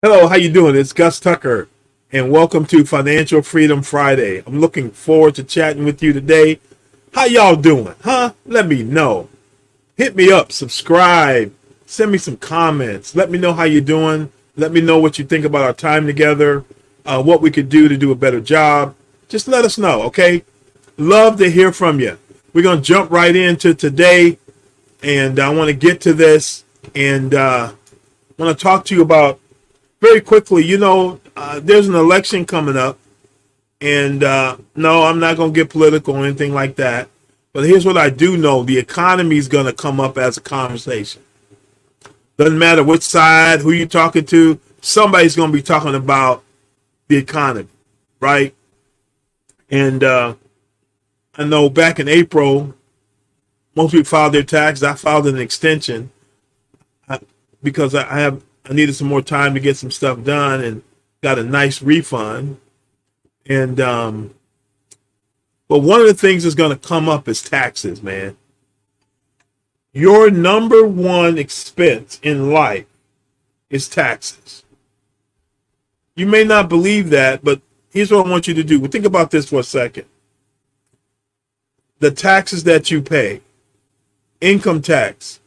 Hello, how you doing? It's Gus Tucker, and welcome to Financial Freedom Friday. I'm looking forward to chatting with you today. How y'all doing? Huh? Let me know. Hit me up, subscribe, send me some comments. Let me know how you're doing. Let me know what you think about our time together, what we could do a better job. Just let us know, okay? Love to hear from you. We're going to jump right into today, and I want to get to this, and I want to talk to you about very quickly. There's an election coming up, and no, I'm not going to get political or anything like that. But here's what I do know. The economy is going to come up as a conversation. Doesn't matter which side, who you're talking to, somebody's going to be talking about the economy, right? And I know back in April, most people filed their taxes. I filed an extension because I needed some more time to get some stuff done and got a nice refund. And but one of the things that's going to come up is taxes, man. Your number one expense in life is taxes. You may not believe that, but here's what I want you to do. Think about this for a second. The taxes that you pay: income tax,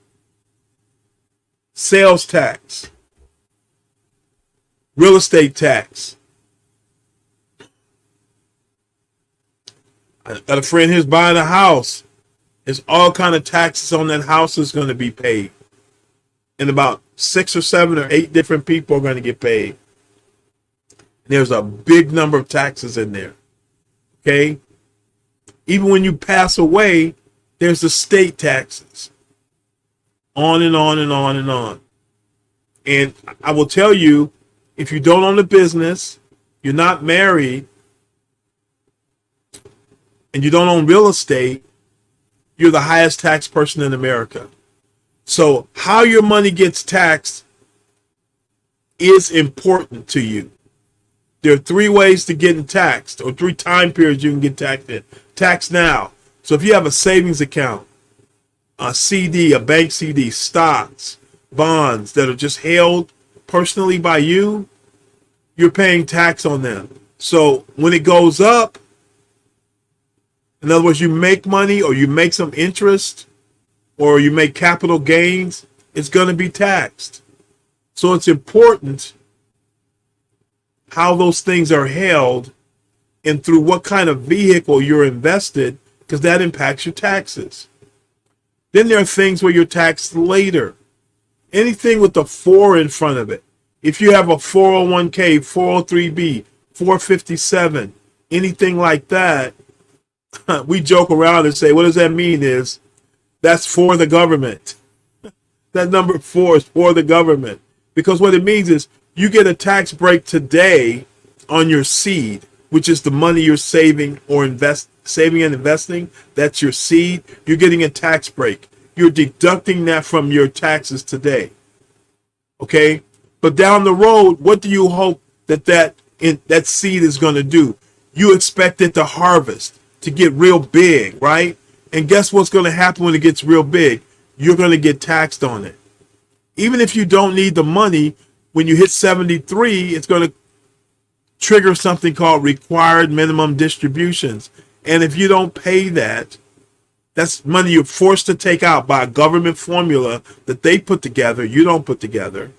sales tax, real estate tax. I got a friend who's buying a house. There's all kind of taxes on that house that's going to be paid. And about 6 or 7 or 8 different people are going to get paid. There's a big number of taxes in there. Okay? Even when you pass away, there's the state taxes. On and on and on and on. And I will tell you, if you don't own a business, you're not married, and you don't own real estate, you're the highest taxed person in America. So how your money gets taxed is important to you. There are 3 ways to getting taxed, or 3 time periods you can get taxed in. Tax now. So if you have a savings account, a CD, a bank CD, stocks, bonds that are just held personally by you, you're paying tax on them. So when it goes up, in other words, you make money or you make some interest or you make capital gains, it's going to be taxed. So it's important how those things are held and through what kind of vehicle you're invested, because that impacts your taxes. Then there are things where you're taxed later. Anything with the 4 in front of it. If you have a 401k, 403b, 457, anything like that, we joke around and say, what does that mean? Is that's for the government. That number 4 is for the government. Because what it means is you get a tax break today on your seed, which is the money you're saving or saving and investing. That's your seed. You're getting a tax break. You're deducting that from your taxes today. Okay? But down the road, what do you hope that seed is going to do? You expect it to harvest, to get real big, right? And guess what's going to happen when it gets real big? You're going to get taxed on it. Even if you don't need the money, when you hit 73, it's going to trigger something called required minimum distributions. And if you don't pay that, that's money you're forced to take out by a government formula that they put together, you don't put together.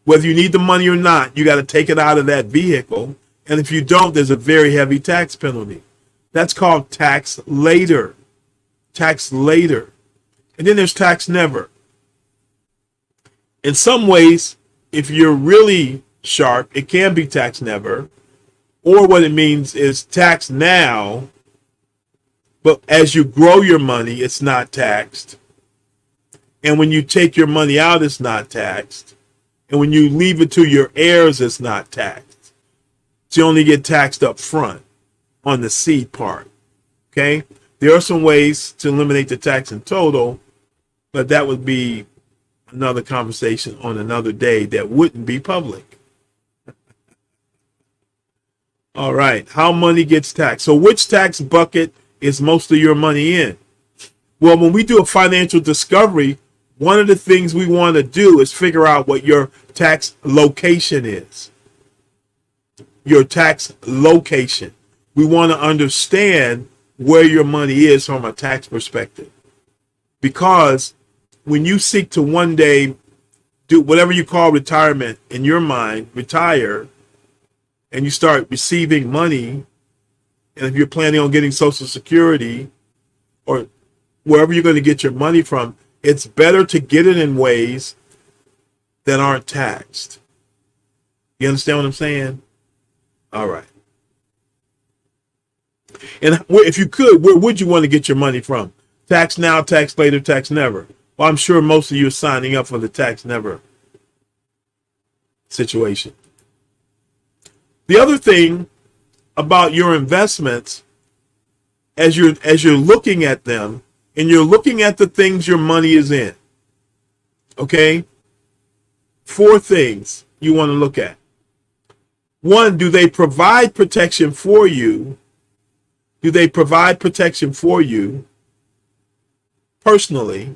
Whether you need the money or not, you got to take it out of that vehicle. And if you don't, there's a very heavy tax penalty. That's called tax later. Tax later. And then there's tax never. In some ways, if you're really sharp, it can be tax never. Or what it means is tax now, but as you grow your money, it's not taxed. And when you take your money out, it's not taxed. And when you leave it to your heirs, it's not taxed. So you only get taxed up front on the seed part. Okay? There are some ways to eliminate the tax in total, but that would be another conversation on another day that wouldn't be public. All right. How money gets taxed. So which tax bucket is most of your money in? Well, when we do a financial discovery, one of the things we want to do is figure out what your tax location is. Your tax location. We want to understand where your money is from a tax perspective. Because when you seek to one day do whatever you call retirement in your mind, retire, and you start receiving money, and if you're planning on getting Social Security or wherever you're going to get your money from, it's better to get it in ways that aren't taxed. You understand what I'm saying? All right. And if you could, where would you want to get your money from? Tax now, tax later, tax never. Well, I'm sure most of you are signing up for the tax never situation. The other thing about your investments, as you're looking at them, and you're looking at the things your money is in, okay? 4 things you want to look at. 1, do they provide protection for you? Do they provide protection for you personally?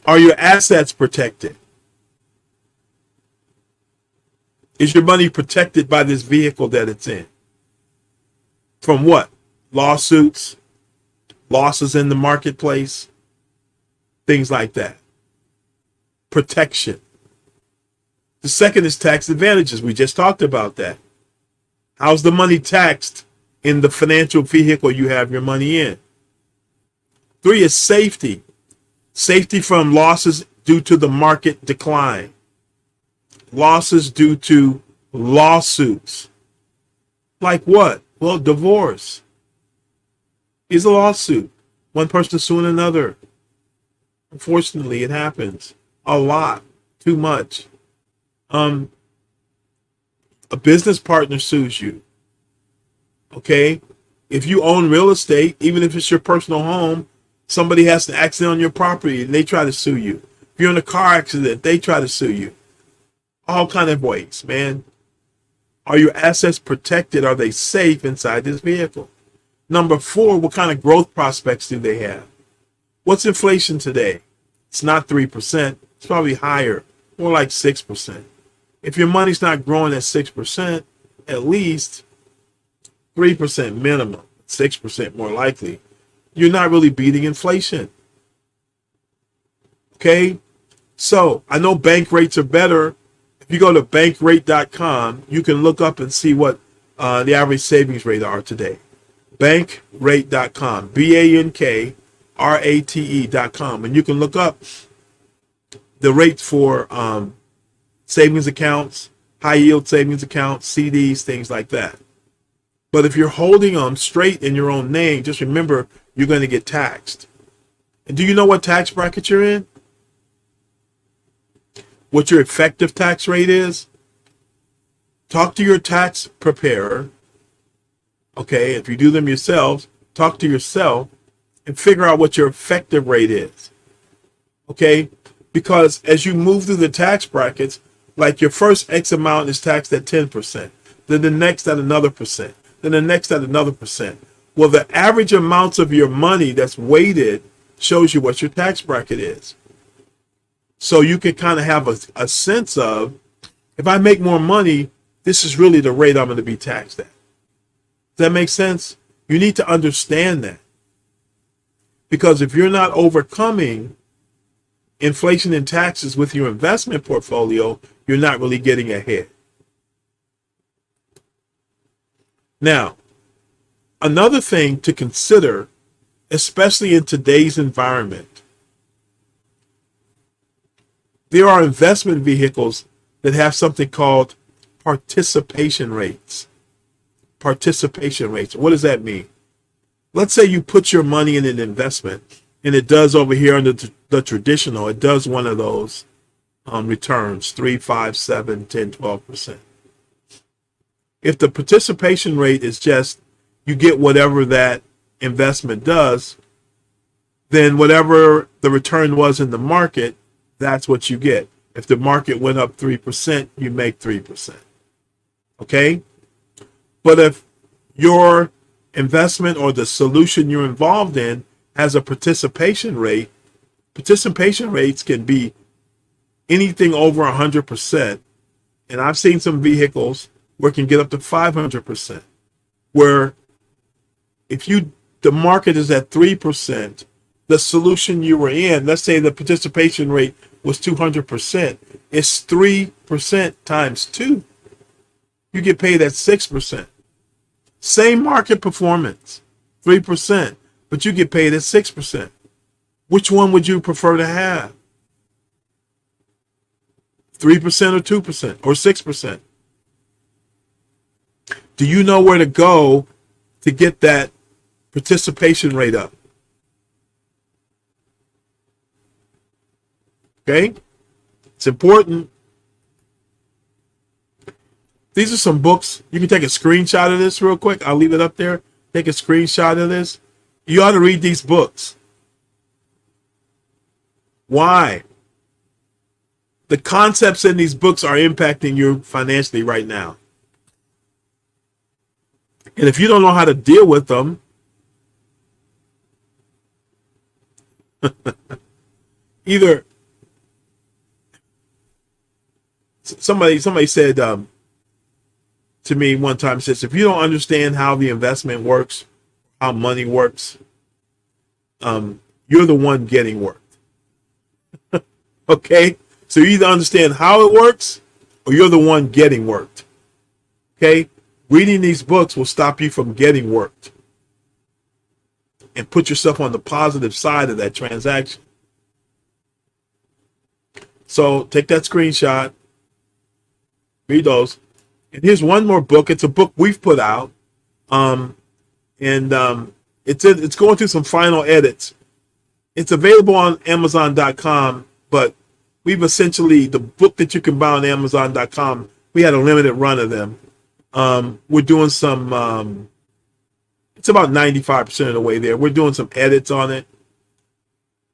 Are your assets protected? Is your money protected by this vehicle that it's in? From what? Lawsuits, losses in the marketplace, things like that. Protection. The second is tax advantages. We just talked about that. How's the money taxed in the financial vehicle you have your money in? 3 is safety. Safety from losses due to the market decline. Losses due to lawsuits. Like what? Well, divorce is a lawsuit. One person suing another. Unfortunately, it happens a lot, too much. A business partner sues you. Okay? If you own real estate, even if it's your personal home, somebody has an accident on your property and they try to sue you. If you're in a car accident, they try to sue you. All kind of ways, man. Are your assets protected? Are they safe inside this vehicle? Number 4, what kind of growth prospects do they have? What's inflation today? It's not 3%. It's probably higher, more like 6%. If your money's not growing at 6%, at least 3% minimum, 6% more likely, you're not really beating inflation. Okay? So I know bank rates are better. If you go to bankrate.com, you can look up and see what the average savings rate are today. Bankrate.com, bankrate.com, and you can look up the rates for savings accounts, high yield savings accounts, CDs, things like that. But if you're holding them straight in your own name, just remember you're going to get taxed. And do you know what tax bracket you're in? What your effective tax rate is? Talk to your tax preparer. Okay, if you do them yourselves, talk to yourself and figure out what your effective rate is. Okay, because as you move through the tax brackets, like your first X amount is taxed at 10%, then the next at another percent, then the next at another percent. Well, the average amounts of your money that's weighted shows you what your tax bracket is. So you can kind of have a sense of, if I make more money, this is really the rate I'm going to be taxed at. Does that make sense? You need to understand that. Because if you're not overcoming inflation and taxes with your investment portfolio, you're not really getting ahead. Now, another thing to consider, especially in today's environment, there are investment vehicles that have something called participation rates. Participation rates. What does that mean? Let's say you put your money in an investment and it does over here under the traditional, it does one of those returns, 3, 5, 7, 10, 12%. If the participation rate is just you get whatever that investment does, then whatever the return was in the market, that's what you get. If the market went up 3%, you make 3%. Okay? But if your investment or the solution you're involved in has a participation rate Participation rates can be anything over 100%. And I've seen some vehicles where it can get up to 500%. Where if the market is at 3%, the solution you were in, let's say the participation rate was 200%, it's 3% times 2. You get paid at 6%. Same market performance, 3%, but you get paid at 6%. Which one would you prefer to have? 3% or 2% or 6%? Do you know where to go to get that participation rate up? Okay? It's important. These are some books. You can take a screenshot of this real quick. I'll leave it up there. Take a screenshot of this. You ought to read these books. Why? The concepts in these books are impacting you financially right now. And if you don't know how to deal with them, either somebody said to me one time, says, if you don't understand how the investment works, how money works, you're the one getting worked. Okay? So you either understand how it works or you're the one getting worked. Okay? Reading these books will stop you from getting worked and put yourself on the positive side of that transaction. So take that screenshot, read those. And here's one more book. It's a book we've put out. It's going through some final edits. It's available on Amazon.com, but we've essentially, the book that you can buy on Amazon.com, we had a limited run of them. We're doing some, it's about 95% of the way there. We're doing some edits on it.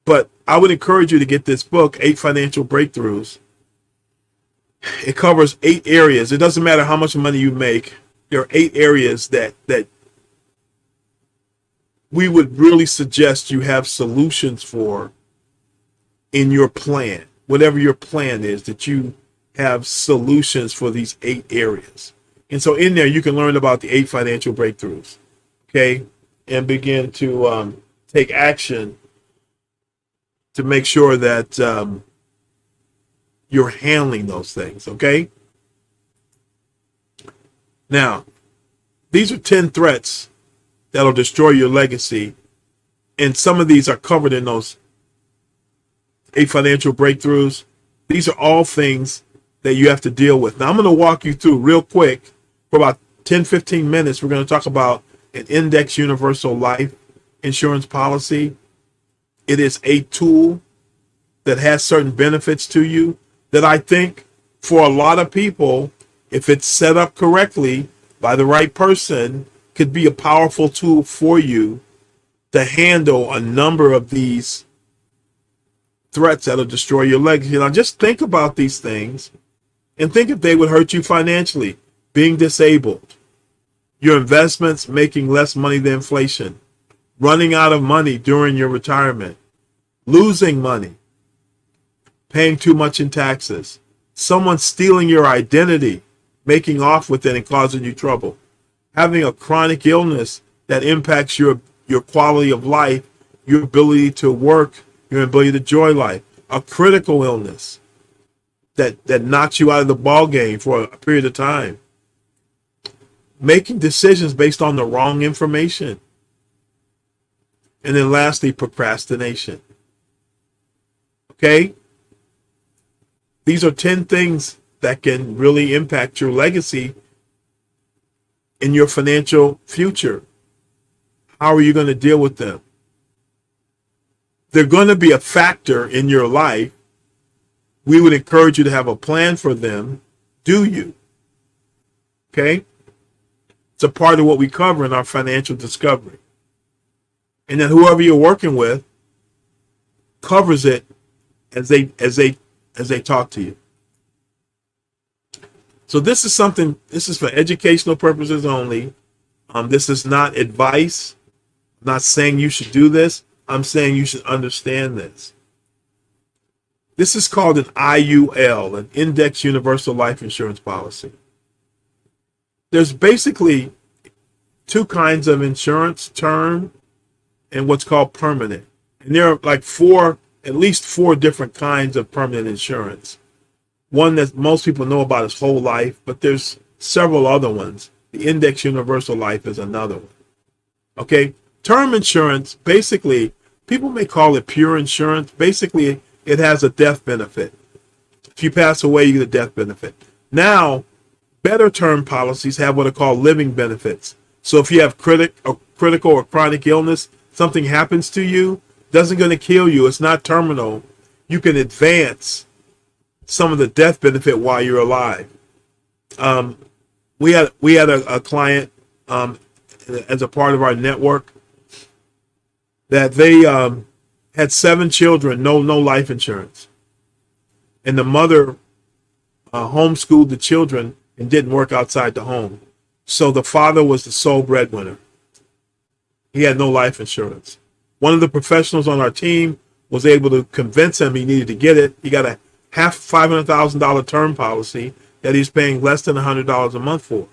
But I would encourage you to get this book, 8 Financial Breakthroughs. It covers 8 areas. It doesn't matter how much money you make. There are 8 areas that we would really suggest you have solutions for in your plan. Whatever your plan is, that you have solutions for these 8 areas. And so in there, you can learn about the 8 financial breakthroughs, okay? And begin to take action to make sure that you're handling those things, okay? Now, these are 10 threats that'll destroy your legacy. And some of these are covered in those 8 financial breakthroughs. These are all things that you have to deal with. Now, I'm going to walk you through real quick for about 10, 15 minutes. We're going to talk about an index universal life insurance policy. It is a tool that has certain benefits to you that I think for a lot of people, if it's set up correctly by the right person, could be a powerful tool for you to handle a number of these threats that'll destroy your legacy. Now, just think about these things and think if they would hurt you financially. Being disabled, your investments making less money than inflation, running out of money during your retirement, losing money, paying too much in taxes, someone stealing your identity, making off with it and causing you trouble, having a chronic illness that impacts your quality of life, your ability to work, your ability to enjoy life, a critical illness that knocks you out of the ball game for a period of time, making decisions based on the wrong information, and then lastly, procrastination. Okay? These are 10 things that can really impact your legacy in your financial future. How are you going to deal with them? They're going to be a factor in your life. We would encourage you to have a plan for them. Do you? Okay? It's a part of what we cover in our financial discovery. And then whoever you're working with covers it as they talk to you. So this is for educational purposes only. This is not advice. I'm not saying you should do this. I'm saying you should understand this. This is called an IUL, an Index Universal Life Insurance Policy. There's basically two kinds of insurance, term and what's called permanent. And there are like at least four different kinds of permanent insurance. One that most people know about is whole life, but there's several other ones. The Index Universal Life is another one. Okay, term insurance, basically, people may call it pure insurance. Basically, it has a death benefit. If you pass away, you get a death benefit. Now, better term policies have what are called living benefits. So if you have critical or chronic illness, something happens to you, doesn't going to kill you, it's not terminal, you can advance some of the death benefit while you're alive. We had a client as a part of our network that they had 7 children, no life insurance, and the mother homeschooled the children and didn't work outside the home. So the father was the sole breadwinner. He had no life insurance. One of the professionals on our team was able to convince him he needed to get it. He got a half $500,000 term policy that he's paying less than $100 a month for.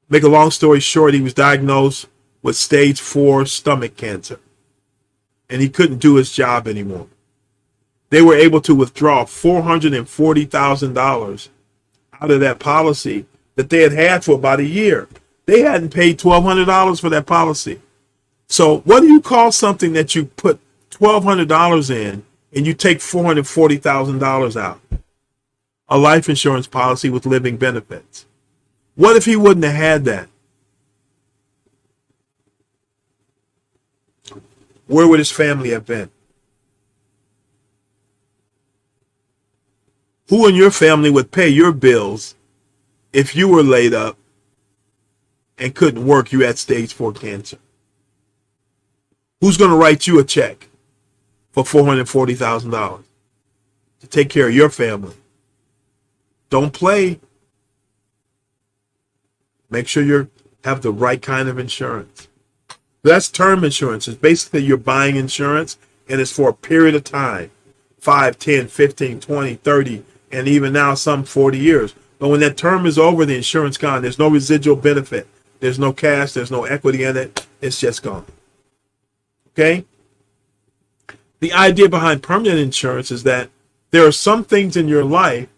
Make a long story short, he was diagnosed with stage 4 stomach cancer, and he couldn't do his job anymore. They were able to withdraw $440,000 out of that policy that they had for about a year. They hadn't paid $1,200 for that policy. So what do you call something that you put $1,200 in and you take $440,000 out? A life insurance policy with living benefits. What if he wouldn't have had that? Where would his family have been? Who in your family would pay your bills if you were laid up and couldn't work, you had stage 4 cancer? Who's going to write you a check for $440,000 to take care of your family? Don't play. Make sure you have the right kind of insurance. That's term insurance. It's basically you're buying insurance, and it's for a period of time, 5, 10, 15, 20, 30, and even now some 40 years. But when that term is over, the insurance gone. There's no residual benefit. There's no cash. There's no equity in it. It's just gone. Okay? The idea behind permanent insurance is that there are some things in your life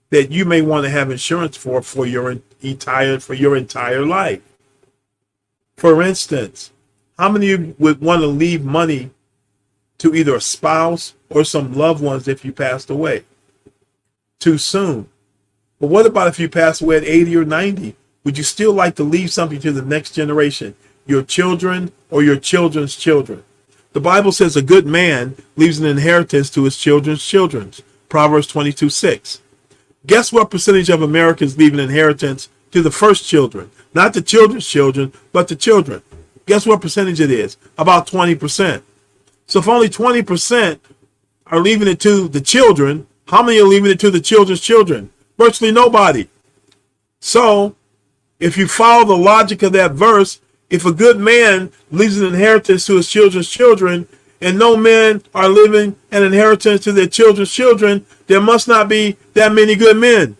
that you may want to have insurance for your entire life. For instance, how many of you would want to leave money to either a spouse or some loved ones if you passed away too soon? But what about if you pass away at 80 or 90? Would you still like to leave something to the next generation, your children or your children's children? The Bible says a good man leaves an inheritance to his children's children. Proverbs 22:6. Guess what percentage of Americans leave an inheritance to the first children? Not the children's children, but the children. Guess what percentage it is? About 20%. So if only 20% are leaving it to the children, how many are leaving it to the children's children? Virtually nobody. So if you follow the logic of that verse, if a good man leaves an inheritance to his children's children, and no men are leaving an inheritance to their children's children, there must not be that many good men.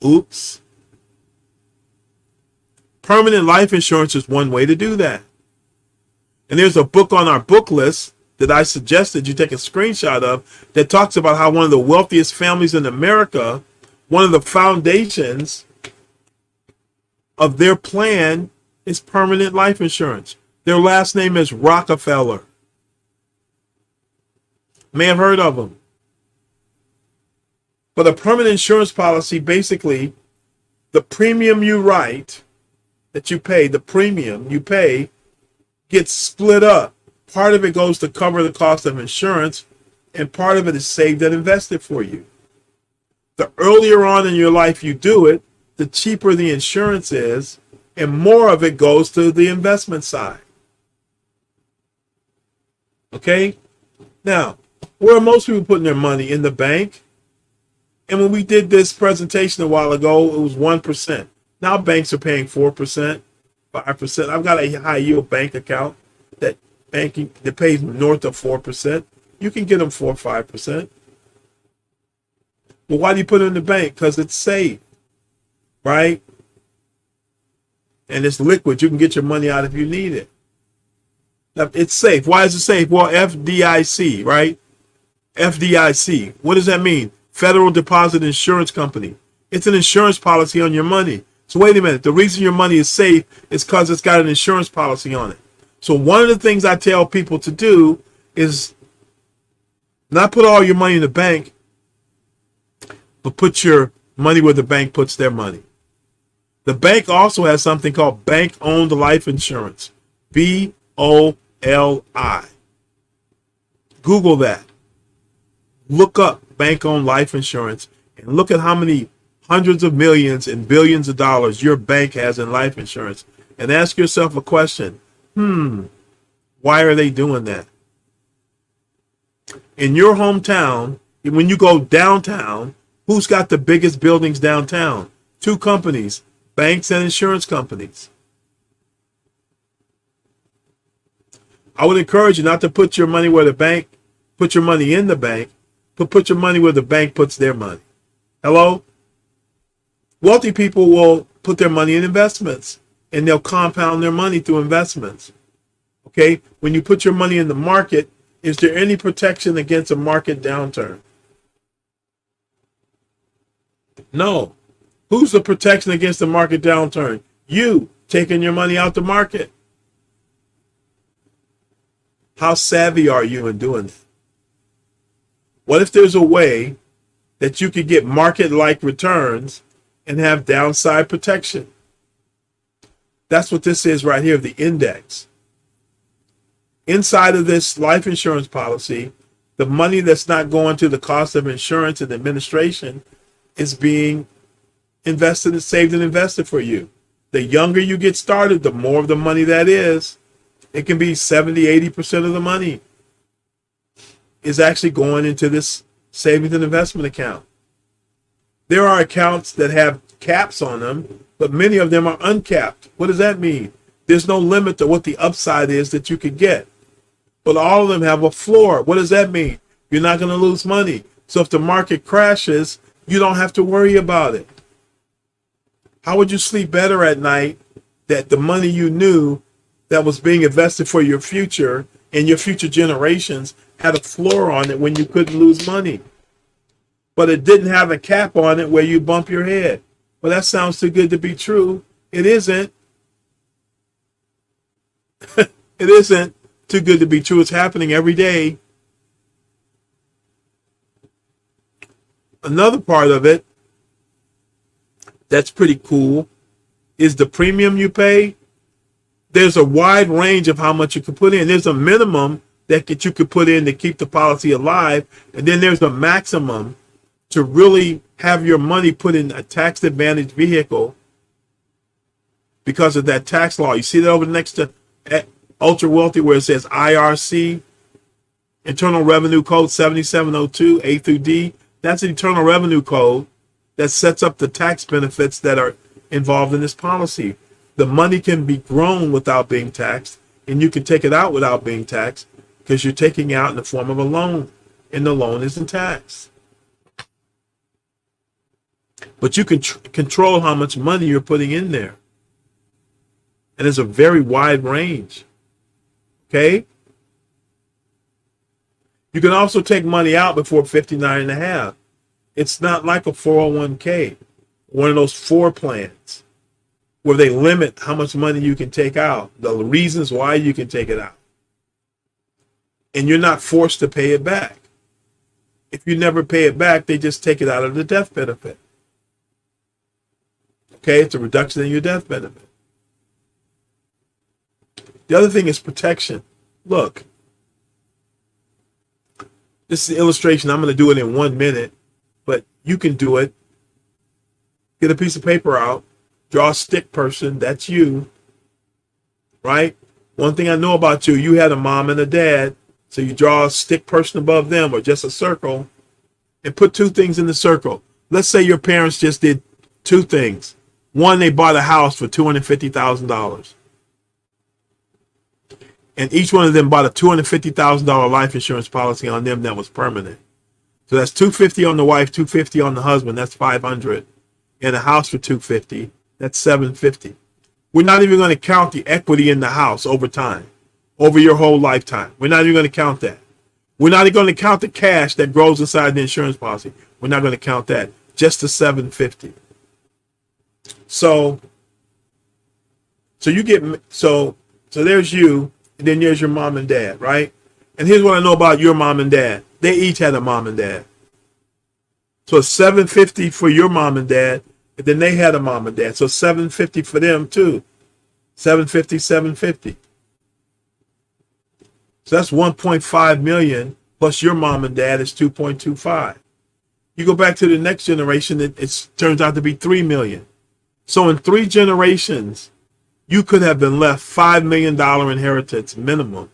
Oops. Permanent life insurance is one way to do that. And there's a book on our book list that I suggested you take a screenshot of that talks about how one of the wealthiest families in America, one of the foundations of their plan is permanent life insurance. Their last name is Rockefeller. May have heard of them. But a permanent insurance policy, basically, the premium you write, that you pay, the premium you pay, gets split up. Part of it goes to cover the cost of insurance, and part of it is saved and invested for you. The earlier on in your life you do it, the cheaper the insurance is, and more of it goes to the investment side. Okay? Now, where are most people putting their money? In the bank? And when we did this presentation a while ago, it was 1%. Now banks are paying 4%, 5%. I've got a high yield bank account that banking that pays north of 4%. You can get them 4 or 5%. But why do you put it in the bank? Because it's safe, right? And it's liquid. You can get your money out if you need it. Now, it's safe. Why is it safe? Well, FDIC, right? FDIC. What does that mean? Federal Deposit Insurance Company. It's an insurance policy on your money. So wait a minute. The reason your money is safe is because it's got an insurance policy on it. So one of the things I tell people to do is not put all your money in the bank, but put your money where the bank puts their money. The bank also has something called bank-owned life insurance. BOLI. Google that. Look up bank-owned life insurance and look at how many hundreds of millions and billions of dollars your bank has in life insurance. And ask yourself a question. Why are they doing that? In your hometown, when you go downtown, who's got the biggest buildings downtown? 2 companies, banks and insurance companies. I would encourage you not to put your money where the bank, put your money in the bank, but put your money where the bank puts their money. Hello? Wealthy people will put their money in investments and they'll compound their money through investments. Okay? When you put your money in the market, is there any protection against a market downturn? No. Who's the protection against the market downturn? You taking your money out the market. How savvy are you in doing it? What if there's a way that you could get market-like returns and have downside protection? That's what this is right here, the index. Inside of this life insurance policy, the money that's not going to the cost of insurance and administration is being invested and saved and invested for you. The younger you get started, the more of the money that is. It can be 70, 80% of the money is actually going into this savings and investment account. There are accounts that have caps on them, but many of them are uncapped. What does that mean? There's no limit to what the upside is that you could get. But all of them have a floor. What does that mean? You're not going to lose money. So if the market crashes, you don't have to worry about it. How would you sleep better at night that the money you knew that was being invested for your future and your future generations had a floor on it when you couldn't lose money? But it didn't have a cap on it where you bump your head. Well, that sounds too good to be true. It isn't. It isn't too good to be true. It's happening every day. Another part of it that's pretty cool is the premium you pay. There's a wide range of how much you can put in. There's a minimum that you could put in to keep the policy alive. And then there's a maximum to really have your money put in a tax advantage vehicle because of that tax law. You see that over next to ultra wealthy where it says IRC, Internal Revenue Code 7702 A through D. That's an Internal Revenue Code that sets up the tax benefits that are involved in this policy. The money can be grown without being taxed, and you can take it out without being taxed because you're taking it out in the form of a loan, and the loan isn't taxed. But you can control how much money you're putting in there. And it's a very wide range. Okay? You can also take money out before 59 and a half. It's not like a 401k, one of those 4 plans where they limit how much money you can take out, the reasons why you can take it out. And you're not forced to pay it back. If you never pay it back, they just take it out of the death benefit. Okay, it's a reduction in your death benefit. The other thing is protection. Look, this is an illustration. I'm going to do it in 1 minute, but you can do it. Get a piece of paper out, draw a stick person. That's you, right? One thing I know about you, you had a mom and a dad, so you draw a stick person above them or just a circle and put 2 things in the circle. Let's say your parents just did 2 things. One, they bought a house for $250,000. And each one of them bought a $250,000 life insurance policy on them that was permanent. So that's $250 on the wife, $250 on the husband. That's $500. And a house for $250. That's $750. We're not even going to count the equity in the house over time, over your whole lifetime. We're not even going to count that. We're not even going to count the cash that grows inside the insurance policy. We're not going to count that. Just the $750. So you get so there's you, and then there's your mom and dad, right? And here's what I know about your mom and dad. They each had a mom and dad. So it's $750 for your mom and dad, and then they had a mom and dad. So $750 for them too. $750, $750. So that's $1.5 million plus your mom and dad is $2.25. You go back to the next generation, it turns out to be $3 million. So in 3 generations, you could have been left $5 million inheritance minimum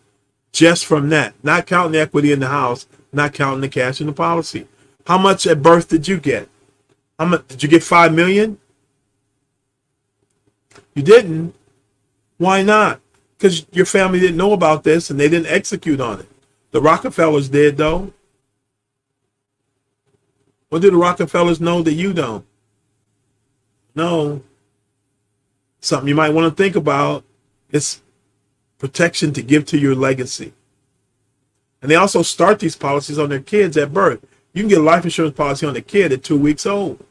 just from that, not counting the equity in the house, not counting the cash in the policy. How much at birth did you get? How much did you get? $5 million? You didn't. Why not? Because your family didn't know about this and they didn't execute on it. The Rockefellers did, though. What do the Rockefellers know that you don't? No. Something you might want to think about is protection to give to your legacy. And they also start these policies on their kids at birth. You can get a life insurance policy on a kid at 2 weeks old.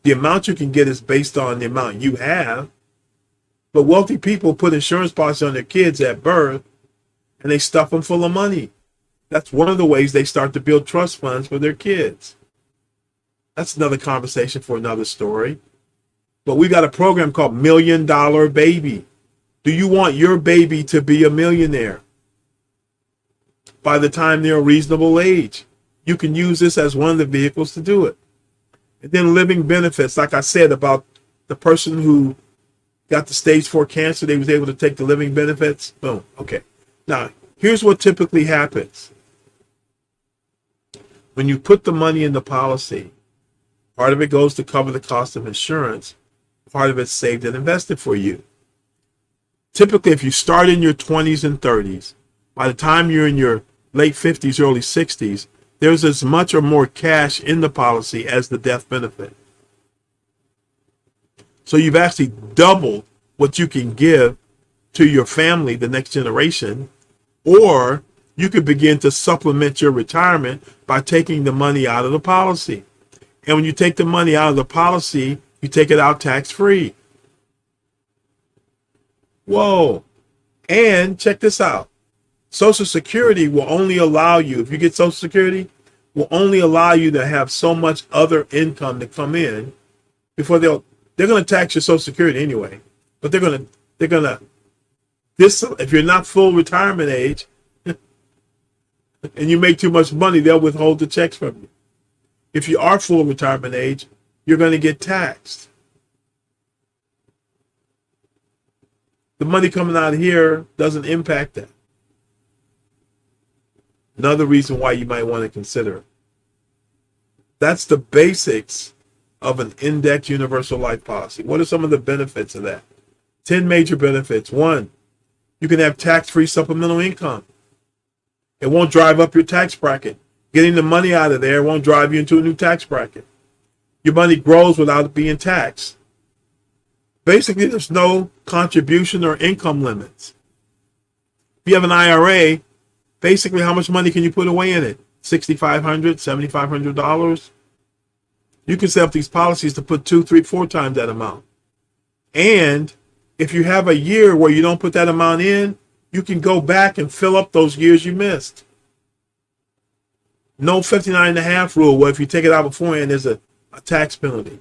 The amount you can get is based on the amount you have. But wealthy people put insurance policies on their kids at birth and they stuff them full of money. That's one of the ways they start to build trust funds for their kids. That's another conversation for another story. But we got a program called $1 Million Baby. Do you want your baby to be a millionaire by the time they're a reasonable age? You can use this as one of the vehicles to do it. And then living benefits, like I said about the person who got the stage 4 cancer, they was able to take the living benefits. Boom. Okay. Now, here's what typically happens. When you put the money in the policy, part of it goes to cover the cost of insurance. Part of it's saved and invested for you. Typically, if you start in your 20s and 30s, by the time you're in your late 50s, early 60s, there's as much or more cash in the policy as the death benefit. So you've actually doubled what you can give to your family, the next generation, or you could begin to supplement your retirement by taking the money out of the policy. And when you take the money out of the policy, you take it out tax-free. Whoa. And check this out. Social Security will only allow you, if you get Social Security, will only allow you to have so much other income to come in before they're going to tax your Social Security anyway. But they're going to if you're not full retirement age and you make too much money, they'll withhold the checks from you. If you are full retirement age, you're going to get taxed. The money coming out of here doesn't impact that. Another reason why you might want to consider it. That's the basics of an index universal life policy. What are some of the benefits of that? 10 major benefits. 1, you can have tax-free supplemental income. It won't drive up your tax bracket. Getting the money out of there won't drive you into a new tax bracket. Your money grows without it being taxed. Basically, there's no contribution or income limits. If you have an IRA, basically how much money can you put away in it? $6,500, $7,500. You can set up these policies to put 2, 3, 4 times that amount. And if you have a year where you don't put that amount in, you can go back and fill up those years you missed. No 59.5 rule where if you take it out beforehand, there's a tax penalty.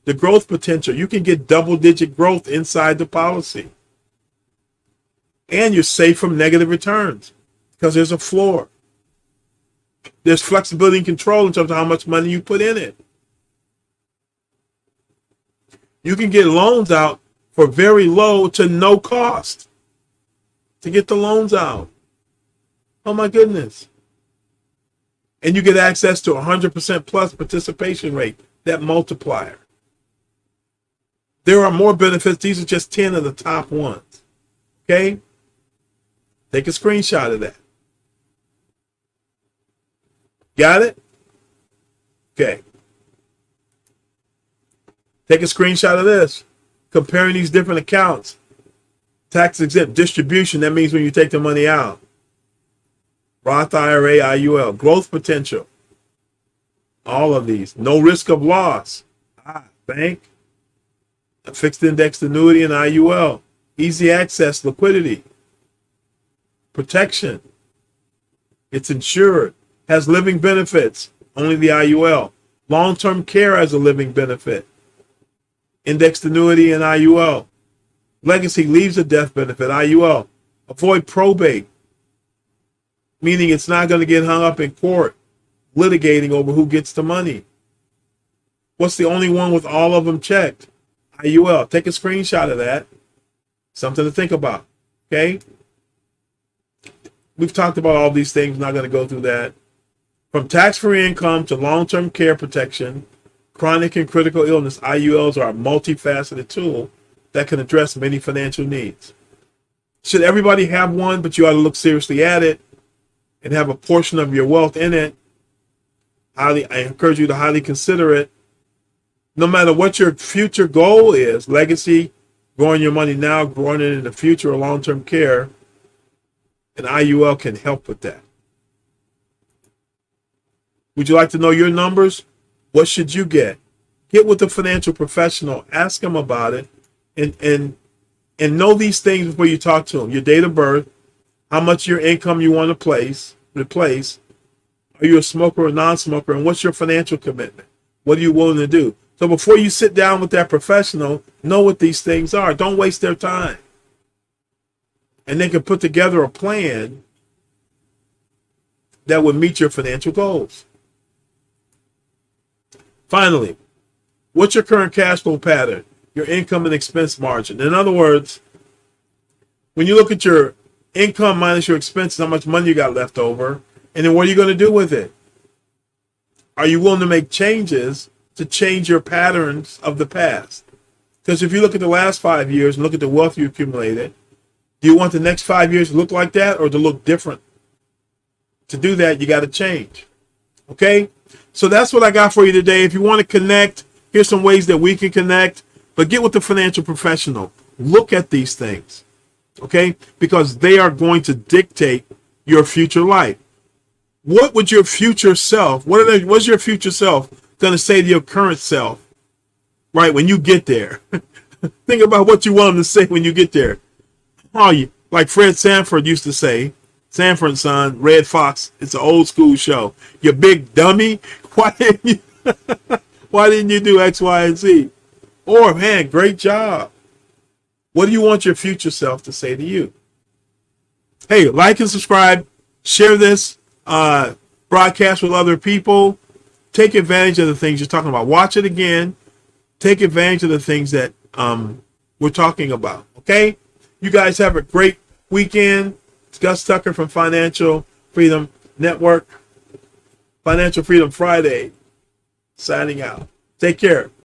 The growth potential, you can get double-digit growth inside the policy. And you're safe from negative returns because there's a floor. There's flexibility and control in terms of how much money you put in it. You can get loans out for very low to no cost to get the loans out. Oh my goodness. And you get access to 100% plus participation rate, that multiplier. There are more benefits. These are just 10 of the top ones. Okay? Take a screenshot of that. Got it? Okay. Take a screenshot of this. Comparing these different accounts. Tax exempt distribution, that means when you take the money out. Roth IRA, IUL, growth potential. All of these. No risk of loss. Bank, a fixed indexed annuity, and IUL. Easy access, liquidity. Protection. It's insured. Has living benefits. Only the IUL. Long-term care has a living benefit. Indexed annuity and IUL. Legacy leaves a death benefit, IUL. Avoid probate, meaning it's not going to get hung up in court, litigating over who gets the money. What's the only one with all of them checked? IUL. Take a screenshot of that. Something to think about. Okay? We've talked about all these things. Not going to go through that. From tax-free income to long-term care protection, chronic and critical illness, IULs are a multifaceted tool that can address many financial needs. Should everybody have one, but you ought to look seriously at it and have a portion of your wealth in it. I encourage you to highly consider it. No matter what your future goal is, legacy, growing your money now, growing it in the future, or long-term care, an IUL can help with that. Would you like to know your numbers? What should you get? Get with a financial professional. Ask them about it. And know these things before you talk to them. Your date of birth, how much your income you want to replace. Are you a smoker or non-smoker? And what's your financial commitment? What are you willing to do? So before you sit down with that professional, know what these things are. Don't waste their time. And they can put together a plan that would meet your financial goals. Finally, what's your current cash flow pattern? Your income and expense margin. In other words, when you look at your income minus your expenses, how much money you got left over, and then what are you going to do with it? Are you willing to make changes to change your patterns of the past? Because if you look at the last 5 years and look at the wealth you accumulated, do you want the next 5 years to look like that or to look different? To do that, you got to change. Okay? So that's what I got for you today. If you want to connect, here's some ways that we can connect. But get with the financial professional. Look at these things, okay? Because they are going to dictate your future life. What would your future self, what's your future self going to say to your current self, right, when you get there? Think about what you want them to say when you get there. Oh, like Fred Sanford used to say, Sanford and Son, Red Fox, it's an old school show. You big dummy, why didn't you do X, Y, and Z? Or, man, great job. What do you want your future self to say to you? Hey, like and subscribe. Share this broadcast with other people. Take advantage of the things you're talking about. Watch it again. Take advantage of the things that we're talking about. Okay? You guys have a great weekend. It's Gus Tucker from Financial Freedom Network. Financial Freedom Friday. Signing out. Take care.